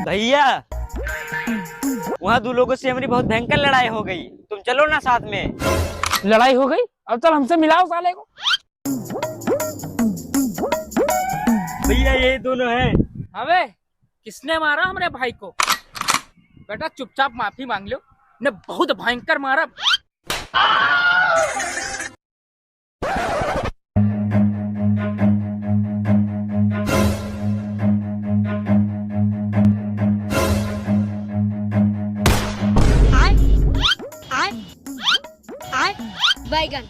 भैया, वहाँ दो लोगों से हमारी बहुत भयंकर लड़ाई हो गई, तुम चलो ना साथ में। लड़ाई हो गई? अब चल हमसे मिलाओ साले को। भैया ये दोनों हैं। अबे किसने मारा हमारे भाई को? बेटा चुपचाप माफी मांग लो, ने बहुत भयंकर मारा। बैगन।